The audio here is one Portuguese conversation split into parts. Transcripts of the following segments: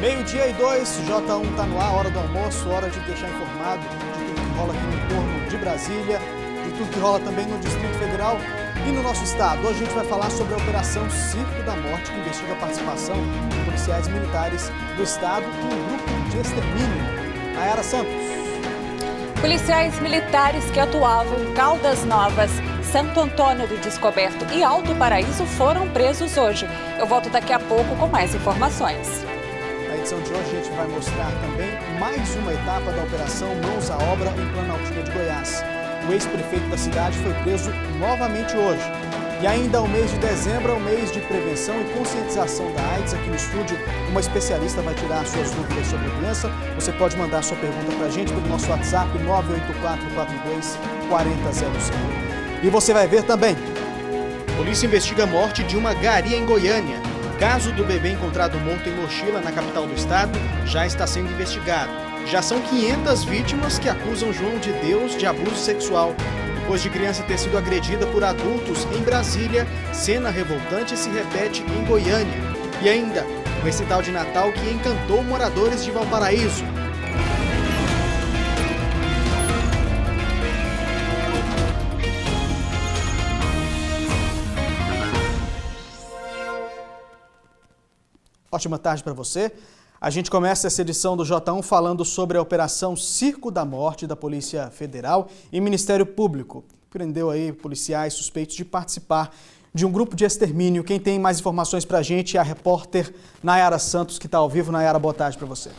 Meio-dia e 2, J1 está no ar, hora do almoço, hora de deixar informado de tudo que rola aqui no entorno de Brasília, de tudo que rola também no Distrito Federal e no nosso estado. Hoje a gente vai falar sobre a Operação Circo da Morte, que investiga a participação de policiais militares do estado em um grupo de extermínio. Nayara Santos. Policiais militares que atuavam em Caldas Novas, Santo Antônio do Descoberto e Alto Paraíso foram presos hoje. Eu volto daqui a pouco com mais informações. Na edição de hoje a gente vai mostrar também mais uma etapa da Operação Mãos à Obra em Planaltina de Goiás. O ex-prefeito da cidade foi preso novamente hoje. E ainda o mês de dezembro é o mês de prevenção e conscientização da AIDS. Aqui no estúdio, uma especialista vai tirar suas dúvidas sobre a doença. Você pode mandar sua pergunta para a gente pelo nosso WhatsApp 984424005. E você vai ver também. Polícia investiga a morte de uma garia em Goiânia. O caso do bebê encontrado morto em mochila na capital do estado já está sendo investigado. Já são 500 vítimas que acusam João de Deus de abuso sexual. Depois de criança ter sido agredida por adultos em Brasília, cena revoltante se repete em Goiânia. E ainda, o recital de Natal que encantou moradores de Valparaíso. Ótima tarde para você. A gente começa essa edição do J1 falando sobre a Operação Circo da Morte da Polícia Federal e Ministério Público. Prendeu aí policiais suspeitos de participar de um grupo de extermínio. Quem tem mais informações para a gente é a repórter Nayara Santos, que está ao vivo. Nayara, boa tarde para você.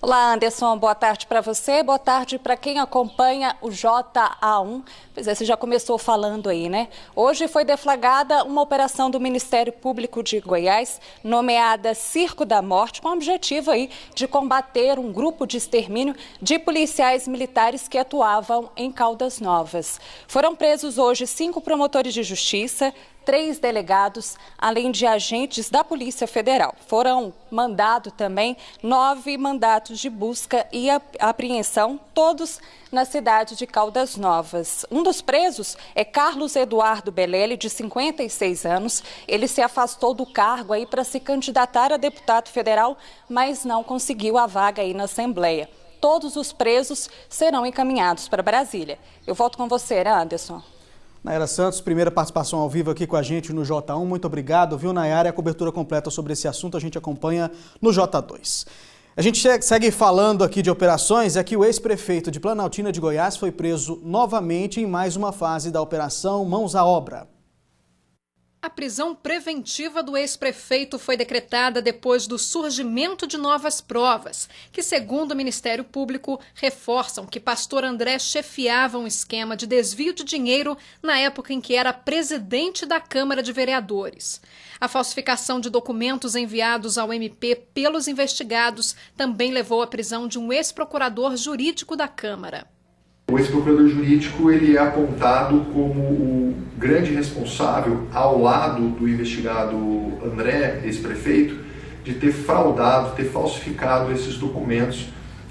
Olá, Anderson, boa tarde para você, boa tarde para quem acompanha o JA1. Pois é, você já começou falando aí, né? Hoje foi deflagrada uma operação do Ministério Público de Goiás, nomeada Circo da Morte, com o objetivo aí de combater um grupo de extermínio de policiais militares que atuavam em Caldas Novas. Foram presos hoje 5 promotores de justiça, 3 delegados, além de agentes da Polícia Federal. Foram mandados também 9 mandatos de busca e apreensão, todos na cidade de Caldas Novas. Um dos presos é Carlos Eduardo Belelli, de 56 anos. Ele se afastou do cargo aí para se candidatar a deputado federal, mas não conseguiu a vaga aí na Assembleia. Todos os presos serão encaminhados para Brasília. Eu volto com você, Anderson. Nayara Santos, primeira participação ao vivo aqui com a gente no J1. Muito obrigado, viu, Nayara? A cobertura completa sobre esse assunto a gente acompanha no J2. A gente segue falando aqui de operações. É que o ex-prefeito de Planaltina de Goiás foi preso novamente em mais uma fase da Operação Mãos à Obra. A prisão preventiva do ex-prefeito foi decretada depois do surgimento de novas provas, que, segundo o Ministério Público, reforçam que pastor André chefiava um esquema de desvio de dinheiro na época em que era presidente da Câmara de Vereadores. A falsificação de documentos enviados ao MP pelos investigados também levou à prisão de um ex-procurador jurídico da Câmara. O ex-procurador jurídico ele é apontado como o grande responsável, ao lado do investigado André, ex-prefeito, de ter fraudado, ter falsificado esses documentos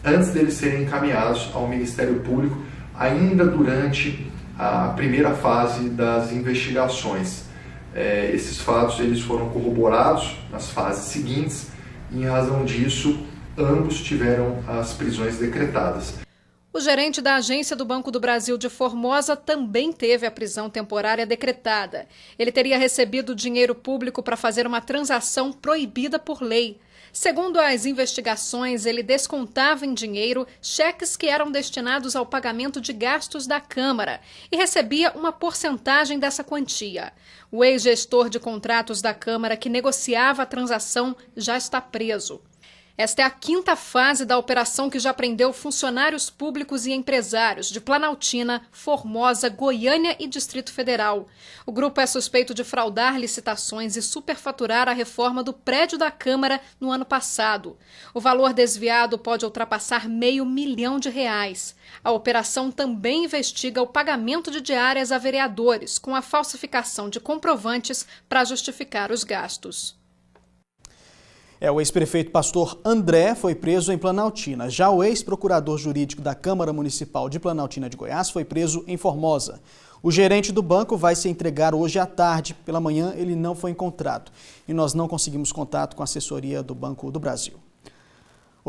antes deles serem encaminhados ao Ministério Público, ainda durante a primeira fase das investigações. Esses fatos eles foram corroborados nas fases seguintes e, em razão disso, ambos tiveram as prisões decretadas. O gerente da Agência do Banco do Brasil de Formosa também teve a prisão temporária decretada. Ele teria recebido dinheiro público para fazer uma transação proibida por lei. Segundo as investigações, ele descontava em dinheiro cheques que eram destinados ao pagamento de gastos da Câmara e recebia uma porcentagem dessa quantia. O ex-gestor de contratos da Câmara que negociava a transação já está preso. Esta é a 5ª fase da operação que já prendeu funcionários públicos e empresários de Planaltina, Formosa, Goiânia e Distrito Federal. O grupo é suspeito de fraudar licitações e superfaturar a reforma do prédio da Câmara no ano passado. O valor desviado pode ultrapassar R$500 mil. A operação também investiga o pagamento de diárias a vereadores, com a falsificação de comprovantes para justificar os gastos. O ex-prefeito pastor André foi preso em Planaltina. Já o ex-procurador jurídico da Câmara Municipal de Planaltina de Goiás foi preso em Formosa. O gerente do banco vai se entregar hoje à tarde. Pela manhã ele não foi encontrado. E nós não conseguimos contato com a assessoria do Banco do Brasil.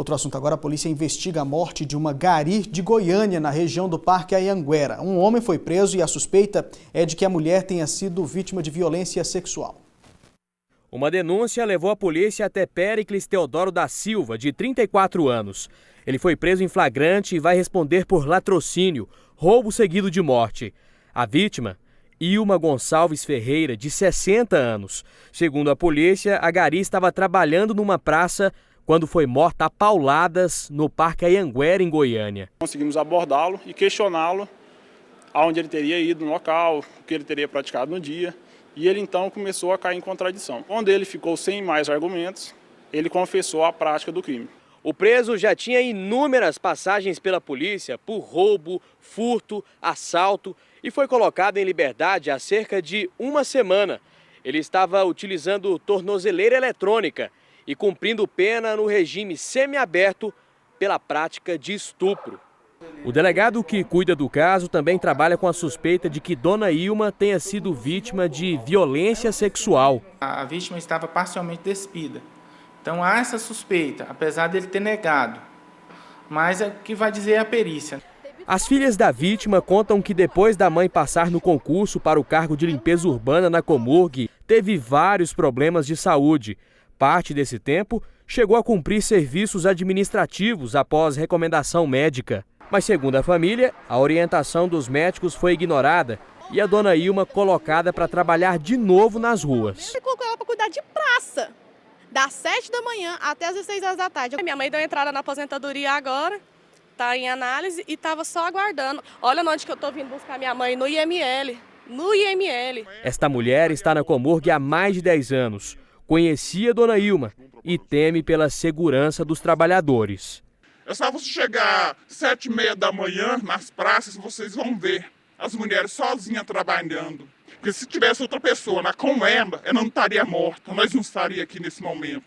Outro assunto agora, a polícia investiga a morte de uma gari de Goiânia, na região do Parque Anhanguera. Um homem foi preso e a suspeita é de que a mulher tenha sido vítima de violência sexual. Uma denúncia levou a polícia até Péricles Teodoro da Silva, de 34 anos. Ele foi preso em flagrante e vai responder por latrocínio, roubo seguido de morte. A vítima, Ilma Gonçalves Ferreira, de 60 anos. Segundo a polícia, a gari estava trabalhando numa praça quando foi morta a pauladas no Parque Anhanguera, em Goiânia. Conseguimos abordá-lo e questioná-lo aonde ele teria ido no local, o que ele teria praticado no dia. E ele então começou a cair em contradição. Quando ele ficou sem mais argumentos, ele confessou a prática do crime. O preso já tinha inúmeras passagens pela polícia por roubo, furto, assalto e foi colocado em liberdade há cerca de uma semana. Ele estava utilizando tornozeleira eletrônica e cumprindo pena no regime semiaberto pela prática de estupro. O delegado que cuida do caso também trabalha com a suspeita de que Dona Ilma tenha sido vítima de violência sexual. A vítima estava parcialmente despida. Então há essa suspeita, apesar dele ter negado. Mas é o que vai dizer a perícia. As filhas da vítima contam que depois da mãe passar no concurso para o cargo de limpeza urbana na Comurg, teve vários problemas de saúde. Parte desse tempo chegou a cumprir serviços administrativos após recomendação médica. Mas, segundo a família, a orientação dos médicos foi ignorada e a Dona Ilma colocada para trabalhar de novo nas ruas. Ele colocou ela para cuidar de praça, das 7 da manhã até as 16 horas da tarde. Minha mãe deu entrada na aposentadoria agora, está em análise e estava só aguardando. Olha onde que eu estou vindo buscar minha mãe, no IML. No IML. Esta mulher está na Comurg há mais de 10 anos. Conhecia Dona Ilma e teme pela segurança dos trabalhadores. É só você chegar às 7h30 da manhã nas praças, vocês vão ver as mulheres sozinhas trabalhando. Porque se tivesse outra pessoa com ela não estaria morta, nós não estaríamos aqui nesse momento.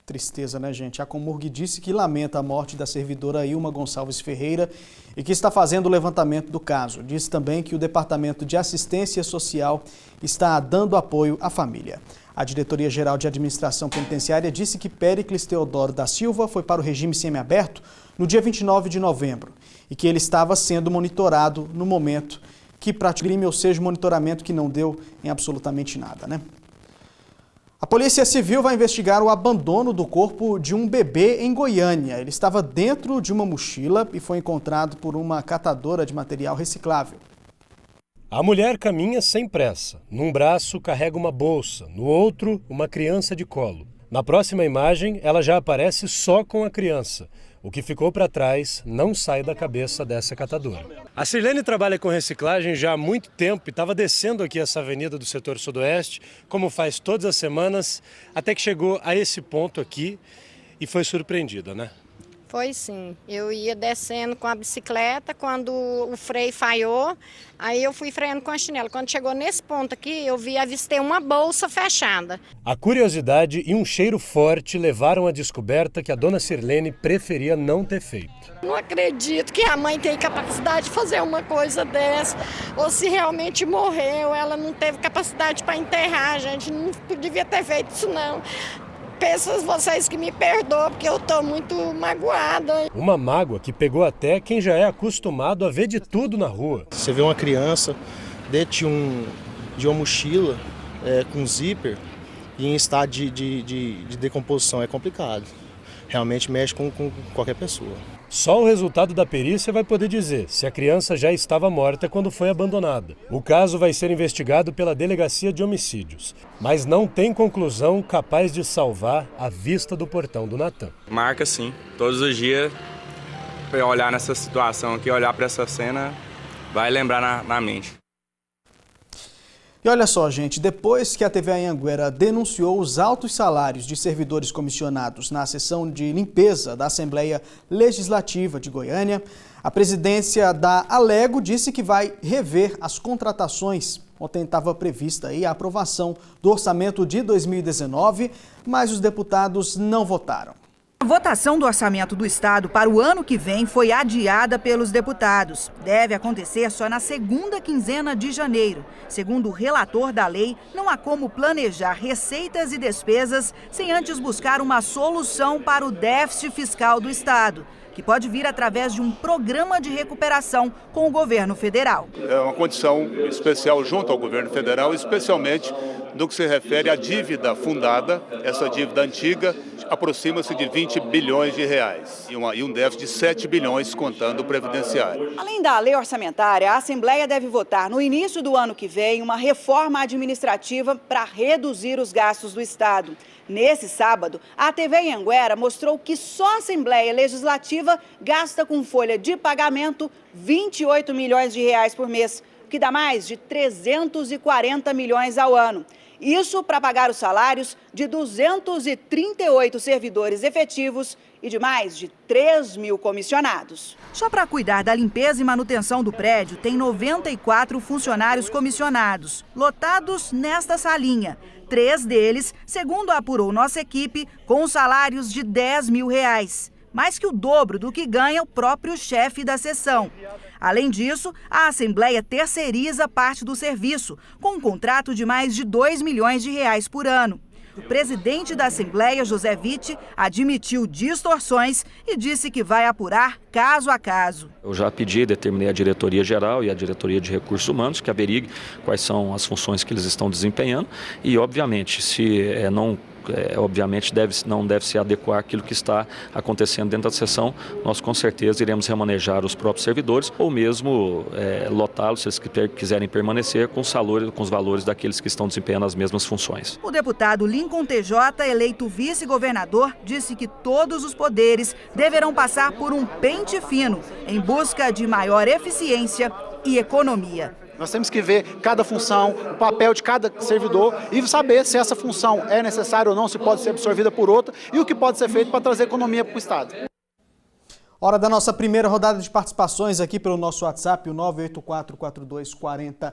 Tristeza, né, gente? A Comurg disse que lamenta a morte da servidora Ilma Gonçalves Ferreira e que está fazendo o levantamento do caso. Disse também que o Departamento de Assistência Social está dando apoio à família. A Diretoria-Geral de Administração Penitenciária disse que Péricles Teodoro da Silva foi para o regime semiaberto no dia 29 de novembro e que ele estava sendo monitorado no momento que praticou crime, ou seja, monitoramento que não deu em absolutamente nada, né? A Polícia Civil vai investigar o abandono do corpo de um bebê em Goiânia. Ele estava dentro de uma mochila e foi encontrado por uma catadora de material reciclável. A mulher caminha sem pressa. Num braço carrega uma bolsa, no outro uma criança de colo. Na próxima imagem, ela já aparece só com a criança. O que ficou para trás não sai da cabeça dessa catadora. A Sirlene trabalha com reciclagem já há muito tempo e estava descendo aqui essa avenida do setor sudoeste, como faz todas as semanas, até que chegou a esse ponto aqui e foi surpreendida, né? Foi sim, eu ia descendo com a bicicleta, quando o freio falhou, aí eu fui freando com a chinela. Quando chegou nesse ponto aqui, avistei uma bolsa fechada. A curiosidade e um cheiro forte levaram à descoberta que a dona Sirlene preferia não ter feito. Não acredito que a mãe tem capacidade de fazer uma coisa dessa, ou se realmente morreu, ela não teve capacidade para enterrar, a gente não devia ter feito isso não. Peço vocês que me perdoam, porque eu estou muito magoada. Uma mágoa que pegou até quem já é acostumado a ver de tudo na rua. Você vê uma criança dentro de uma mochila com zíper e em estado de decomposição, é complicado. Realmente mexe com qualquer pessoa. Só o resultado da perícia vai poder dizer se a criança já estava morta quando foi abandonada. O caso vai ser investigado pela Delegacia de Homicídios, mas não tem conclusão capaz de salvar a vista do portão do Natan. Marca sim, todos os dias, para olhar nessa situação aqui, olhar para essa cena, vai lembrar na mente. E olha só, gente, depois que a TV Anhanguera denunciou os altos salários de servidores comissionados na sessão de limpeza da Assembleia Legislativa de Goiânia, a presidência da Alego disse que vai rever as contratações. Ontem estava prevista aí a aprovação do orçamento de 2019, mas os deputados não votaram. A votação do orçamento do Estado para o ano que vem foi adiada pelos deputados. Deve acontecer só na segunda quinzena de janeiro. Segundo o relator da lei, não há como planejar receitas e despesas sem antes buscar uma solução para o déficit fiscal do Estado, que pode vir através de um programa de recuperação com o governo federal. É uma condição especial junto ao governo federal, especialmente no que se refere à dívida fundada. Essa dívida antiga aproxima-se de 20 bilhões de reais e um déficit de 7 bilhões contando o previdenciário. Além da lei orçamentária, a Assembleia deve votar no início do ano que vem uma reforma administrativa para reduzir os gastos do Estado. Nesse sábado, a TV Anhanguera mostrou que só a Assembleia Legislativa gasta com folha de pagamento 28 milhões de reais por mês, o que dá mais de 340 milhões ao ano. Isso para pagar os salários de 238 servidores efetivos e de mais de 3 mil comissionados. Só para cuidar da limpeza e manutenção do prédio, tem 94 funcionários comissionados, lotados nesta salinha. 3 deles, segundo apurou nossa equipe, com salários de 10 mil reais, mais que o dobro do que ganha o próprio chefe da seção. Além disso, a Assembleia terceiriza parte do serviço, com um contrato de mais de 2 milhões de reais por ano. O presidente da Assembleia, José Witt, admitiu distorções e disse que vai apurar caso a caso. Eu já determinei à diretoria geral e à diretoria de recursos humanos que averigue quais são as funções que eles estão desempenhando e, obviamente, se não deve se adequar àquilo que está acontecendo dentro da sessão, nós com certeza iremos remanejar os próprios servidores ou mesmo lotá-los, se eles quiserem permanecer, com os valores daqueles que estão desempenhando as mesmas funções. O deputado Lincoln TJ, eleito vice-governador, disse que todos os poderes deverão passar por um pente fino em busca de maior eficiência e economia. Nós temos que ver cada função, o papel de cada servidor e saber se essa função é necessária ou não, se pode ser absorvida por outra e o que pode ser feito para trazer economia para o Estado. Hora da nossa primeira rodada de participações aqui pelo nosso WhatsApp, o 984424000.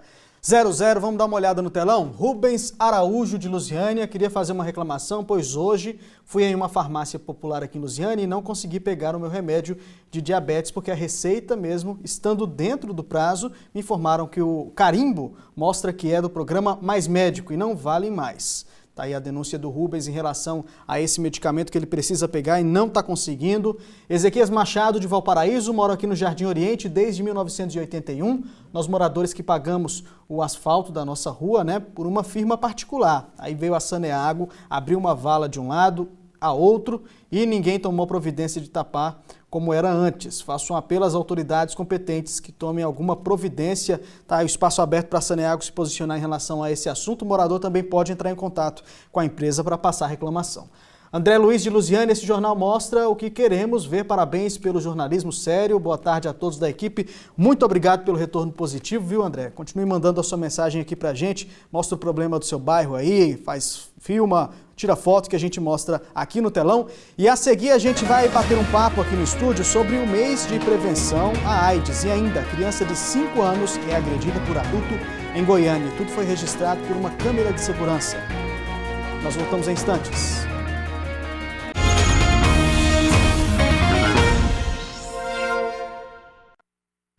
Vamos dar uma olhada no telão? Rubens Araújo de Lusiânia queria fazer uma reclamação, pois hoje fui em uma farmácia popular aqui em Lusiânia e não consegui pegar o meu remédio de diabetes, porque a receita mesmo, estando dentro do prazo, me informaram que o carimbo mostra que é do programa Mais Médico e não vale mais. Está aí a denúncia do Rubens em relação a esse medicamento que ele precisa pegar e não está conseguindo. Ezequias Machado, de Valparaíso, mora aqui no Jardim Oriente desde 1981. Nós moradores que pagamos o asfalto da nossa rua, por uma firma particular. Aí veio a Saneago, abriu uma vala de um lado a outro e ninguém tomou providência de tapar como era antes. Faço um apelo às autoridades competentes que tomem alguma providência. Tá aí o espaço aberto para a Saneago se posicionar em relação a esse assunto. O morador também pode entrar em contato com a empresa para passar a reclamação. André Luiz de Lusiânia, esse jornal mostra o que queremos ver. Parabéns pelo jornalismo sério. Boa tarde a todos da equipe. Muito obrigado pelo retorno positivo, viu, André? Continue mandando a sua mensagem aqui pra gente. Mostra o problema do seu bairro aí, filma, tira foto que a gente mostra aqui no telão. E a seguir a gente vai bater um papo aqui no estúdio sobre o mês de prevenção à AIDS. E ainda, criança de 5 anos é agredida por adulto em Goiânia. Tudo foi registrado por uma câmera de segurança. Nós voltamos em instantes.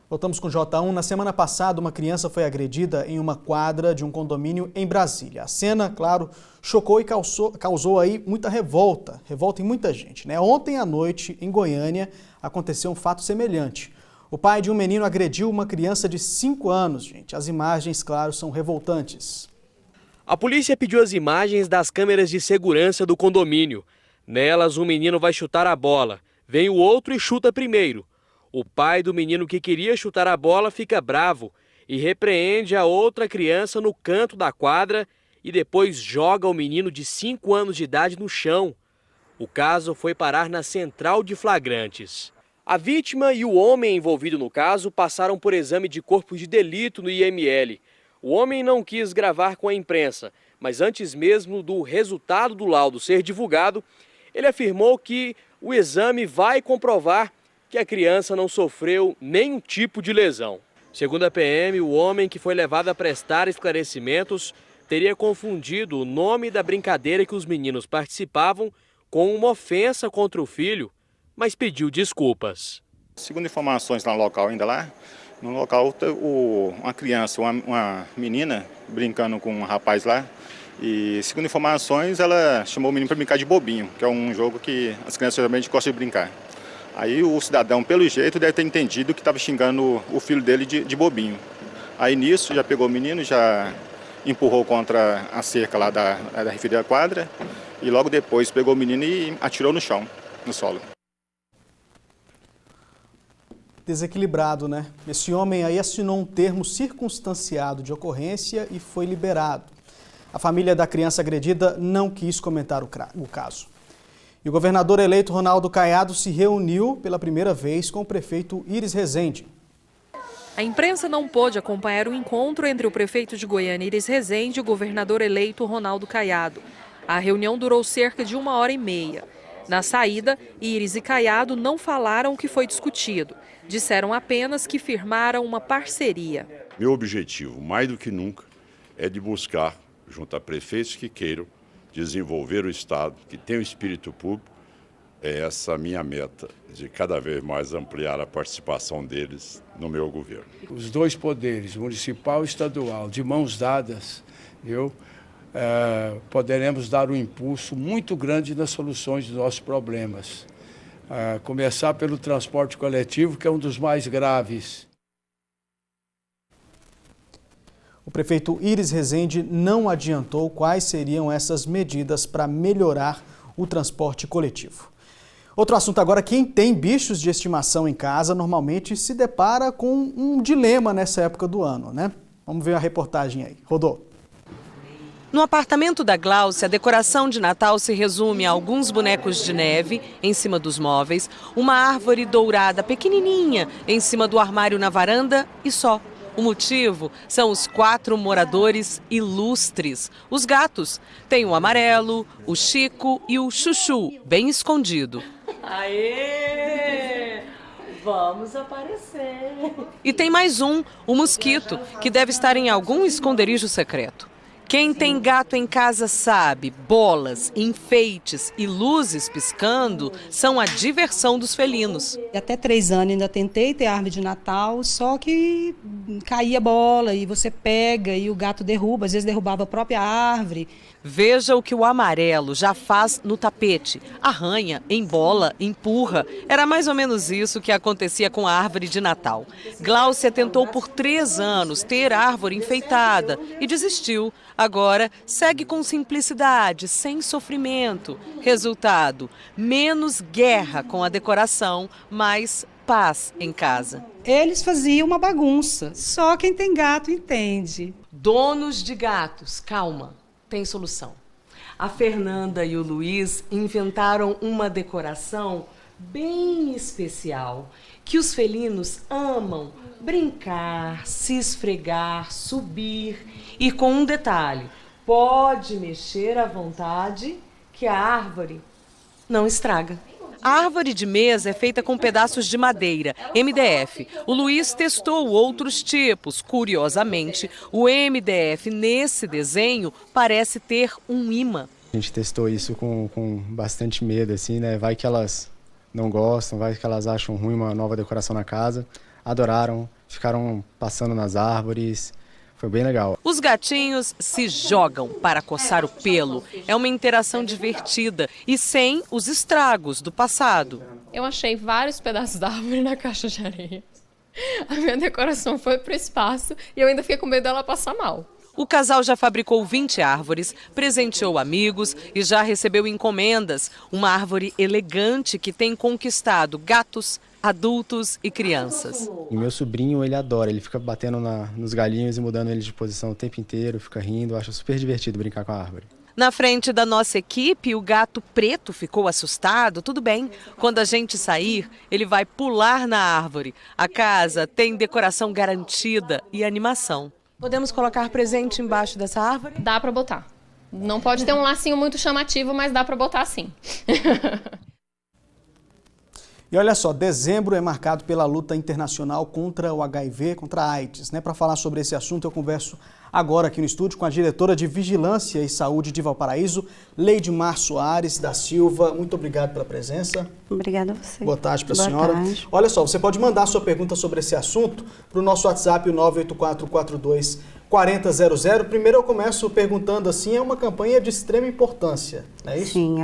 Voltamos com o J1. Na semana passada, uma criança foi agredida em uma quadra de um condomínio em Brasília. A cena, claro, chocou e causou aí muita revolta em muita gente, Ontem à noite, em Goiânia, aconteceu um fato semelhante. O pai de um menino agrediu uma criança de 5 anos, gente. As imagens, claro, são revoltantes. A polícia pediu as imagens das câmeras de segurança do condomínio. Nelas, um menino vai chutar a bola. Vem o outro e chuta primeiro. O pai do menino que queria chutar a bola fica bravo e repreende a outra criança no canto da quadra e depois joga o menino de 5 anos de idade no chão. O caso foi parar na central de flagrantes. A vítima e o homem envolvido no caso passaram por exame de corpo de delito no IML. O homem não quis gravar com a imprensa, mas antes mesmo do resultado do laudo ser divulgado, ele afirmou que o exame vai comprovar que a criança não sofreu nenhum tipo de lesão. Segundo a PM, o homem que foi levado a prestar esclarecimentos teria confundido o nome da brincadeira que os meninos participavam com uma ofensa contra o filho, mas pediu desculpas. Segundo informações no local no local uma criança, uma menina brincando com um rapaz lá, e segundo informações ela chamou o menino para brincar de bobinho, que é um jogo que as crianças geralmente gostam de brincar. Aí o cidadão, pelo jeito, deve ter entendido que estava xingando o filho dele de bobinho. Aí nisso já pegou o menino, já empurrou contra a cerca lá da referida quadra e logo depois pegou o menino e atirou no chão, no solo. Desequilibrado, né? Esse homem aí assinou um termo circunstanciado de ocorrência e foi liberado. A família da criança agredida não quis comentar o caso. E o governador eleito Ronaldo Caiado se reuniu pela primeira vez com o prefeito Iris Rezende. A imprensa não pôde acompanhar o encontro entre o prefeito de Goiânia, Iris Rezende, e o governador eleito Ronaldo Caiado. A reunião durou cerca de 1h30. Na saída, Iris e Caiado não falaram o que foi discutido. Disseram apenas que firmaram uma parceria. Meu objetivo, mais do que nunca, é de buscar, junto a prefeitos que queiram desenvolver o Estado, que tem o espírito público, é essa a minha meta, de cada vez mais ampliar a participação deles no meu governo. Os dois poderes, municipal e estadual, de mãos dadas, poderemos dar um impulso muito grande nas soluções dos nossos problemas. Começar pelo transporte coletivo, que é um dos mais graves. O prefeito Iris Rezende não adiantou quais seriam essas medidas para melhorar o transporte coletivo. Outro assunto agora, quem tem bichos de estimação em casa normalmente se depara com um dilema nessa época do ano, né? Vamos ver a reportagem aí. Rodou. No apartamento da Glaucia, a decoração de Natal se resume a alguns bonecos de neve em cima dos móveis, uma árvore dourada pequenininha em cima do armário na varanda e só. O motivo são os 4 moradores ilustres. Os gatos. Tem o Amarelo, o Chico e o Chuchu, bem escondido. Aê! Vamos aparecer. E tem mais um, o Mosquito, que deve estar em algum esconderijo secreto. Quem tem gato em casa sabe, bolas, enfeites e luzes piscando são a diversão dos felinos. Até 3 anos ainda tentei ter árvore de Natal, só que caía bola e você pega e o gato derruba, às vezes derrubava a própria árvore. Veja o que o Amarelo já faz no tapete. Arranha, embola, empurra. Era mais ou menos isso que acontecia com a árvore de Natal. Glaucia tentou por 3 anos ter árvore enfeitada e desistiu. Agora segue com simplicidade, sem sofrimento. Resultado, menos guerra com a decoração, mais paz em casa. Eles faziam uma bagunça, só quem tem gato entende. Donos de gatos, calma. Tem solução. A Fernanda e o Luiz inventaram uma decoração bem especial, que os felinos amam brincar, se esfregar, subir e com um detalhe, pode mexer à vontade que a árvore não estraga. A árvore de mesa é feita com pedaços de madeira, MDF. O Luiz testou outros tipos. Curiosamente, o MDF nesse desenho parece ter um imã. A gente testou isso com bastante medo, assim, né? Vai que elas não gostam, vai que elas acham ruim uma nova decoração na casa. Adoraram, ficaram passando nas árvores. Foi bem legal. Os gatinhos se jogam para coçar o pelo. É uma interação divertida e sem os estragos do passado. Eu achei vários pedaços da árvore na caixa de areia. A minha decoração foi para o espaço e eu ainda fiquei com medo dela passar mal. O casal já fabricou 20 árvores, presenteou amigos e já recebeu encomendas. Uma árvore elegante que tem conquistado gatos, adultos e crianças. E meu sobrinho, ele adora, ele fica batendo nos galinhos e mudando eles de posição o tempo inteiro, fica rindo, acha super divertido brincar com a árvore. Na frente da nossa equipe, o gato preto ficou assustado. Tudo bem, quando a gente sair, ele vai pular na árvore. A casa tem decoração garantida e animação. Podemos colocar presente embaixo dessa árvore? Dá para botar. Não pode ter um lacinho muito chamativo, mas dá para botar sim. E olha só, dezembro é marcado pela luta internacional contra o HIV, contra a AIDS. Para falar sobre esse assunto, eu converso agora aqui no estúdio com a diretora de Vigilância e Saúde de Valparaíso, Leidmar Soares da Silva. Muito obrigado pela presença. Obrigada a você. Boa tarde para a senhora. Tarde. Olha só, você pode mandar a sua pergunta sobre esse assunto para o nosso WhatsApp, o 984424000. Primeiro eu começo perguntando assim, é uma campanha de extrema importância, não é isso? Sim,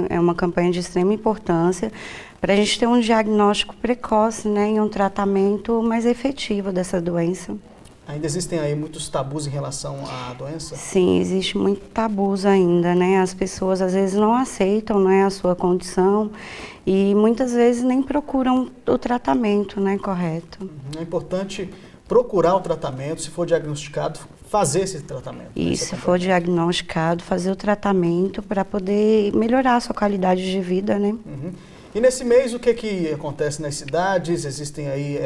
é uma campanha de extrema importância para a gente ter um diagnóstico precoce, e um tratamento mais efetivo dessa doença. Ainda existem aí muitos tabus em relação à doença? Sim, existe muito tabus ainda, As pessoas às vezes não aceitam, a sua condição e muitas vezes nem procuram o tratamento, correto. É importante procurar o tratamento, se for diagnosticado, fazer esse tratamento. E se for diagnosticado, fazer o tratamento para poder melhorar a sua qualidade de vida, E nesse mês, o que acontece nas cidades? Existem aí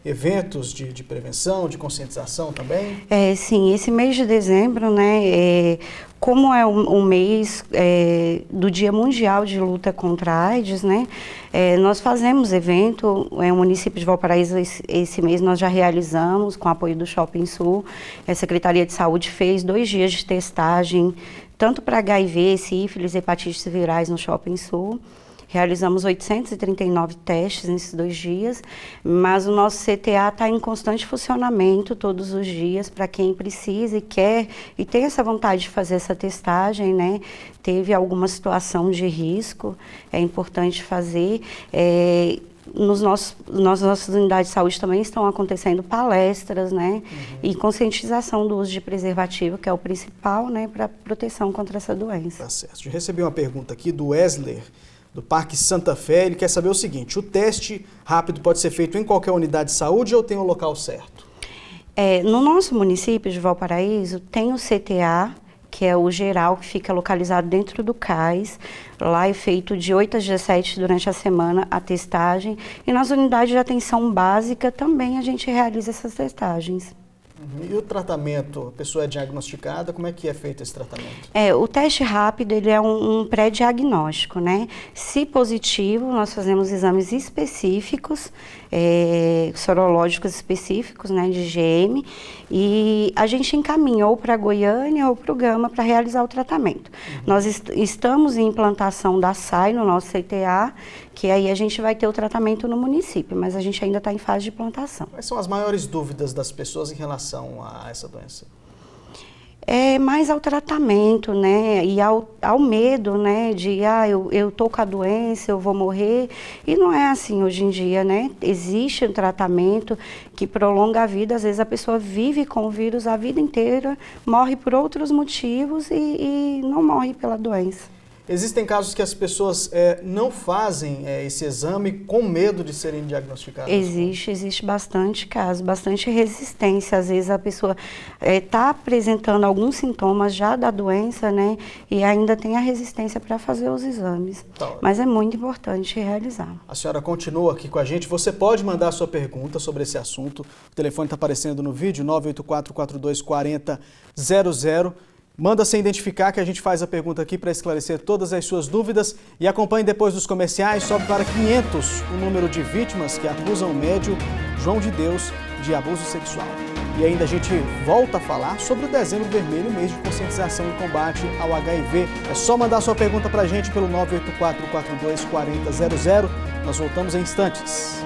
eventos de prevenção, de conscientização também? Sim, esse mês de dezembro, como é um mês do Dia Mundial de Luta contra a AIDS, nós fazemos evento, o município de Valparaíso, esse mês nós já realizamos, com apoio do Shopping Sul, a Secretaria de Saúde fez 2 dias de testagem, tanto para HIV, sífilis, hepatites virais no Shopping Sul. Realizamos 839 testes nesses 2 dias, mas o nosso CTA está em constante funcionamento todos os dias para quem precisa e quer e tem essa vontade de fazer essa testagem, Teve alguma situação de risco, é importante fazer. Nas nossas unidades de saúde também estão acontecendo palestras, e conscientização do uso de preservativo, que é o principal, para proteção contra essa doença. Tá certo. Eu recebi uma pergunta aqui do Wesley, do Parque Santa Fé. Ele quer saber o seguinte: o teste rápido pode ser feito em qualquer unidade de saúde ou tem o local certo? No nosso município de Valparaíso tem o CTA, que é o geral, que fica localizado dentro do CAIS. Lá é feito de 8 às 17 durante a semana a testagem. E nas unidades de atenção básica também a gente realiza essas testagens. E o tratamento, a pessoa é diagnosticada, como é que é feito esse tratamento? O teste rápido, ele é um pré-diagnóstico, Se positivo, nós fazemos exames específicos, sorológicos específicos, de IgM, e a gente encaminha ou para Goiânia ou para o Gama para realizar o tratamento. Nós estamos em implantação da SAI no nosso CTA, que aí a gente vai ter o tratamento no município, mas a gente ainda está em fase de implantação. Quais são as maiores dúvidas das pessoas em relação a essa doença? Mais ao tratamento, e ao medo, de, eu estou com a doença, eu vou morrer. E não é assim hoje em dia, Existe um tratamento que prolonga a vida, às vezes a pessoa vive com o vírus a vida inteira, morre por outros motivos e não morre pela doença. Existem casos que as pessoas não fazem esse exame com medo de serem diagnosticadas? Existe bastante caso, bastante resistência. Às vezes a pessoa está apresentando alguns sintomas já da doença, e ainda tem a resistência para fazer os exames. Mas é muito importante realizar. A senhora continua aqui com a gente. Você pode mandar a sua pergunta sobre esse assunto. O telefone está aparecendo no vídeo, 984424000. Manda sem identificar que a gente faz a pergunta aqui para esclarecer todas as suas dúvidas e acompanhe depois dos comerciais. Sobe para 500 o número de vítimas que acusam o médium João de Deus de abuso sexual. E ainda a gente volta a falar sobre o Dezembro Vermelho, mês de conscientização e combate ao HIV. É só mandar sua pergunta para a gente pelo 984424000. Nós voltamos em instantes.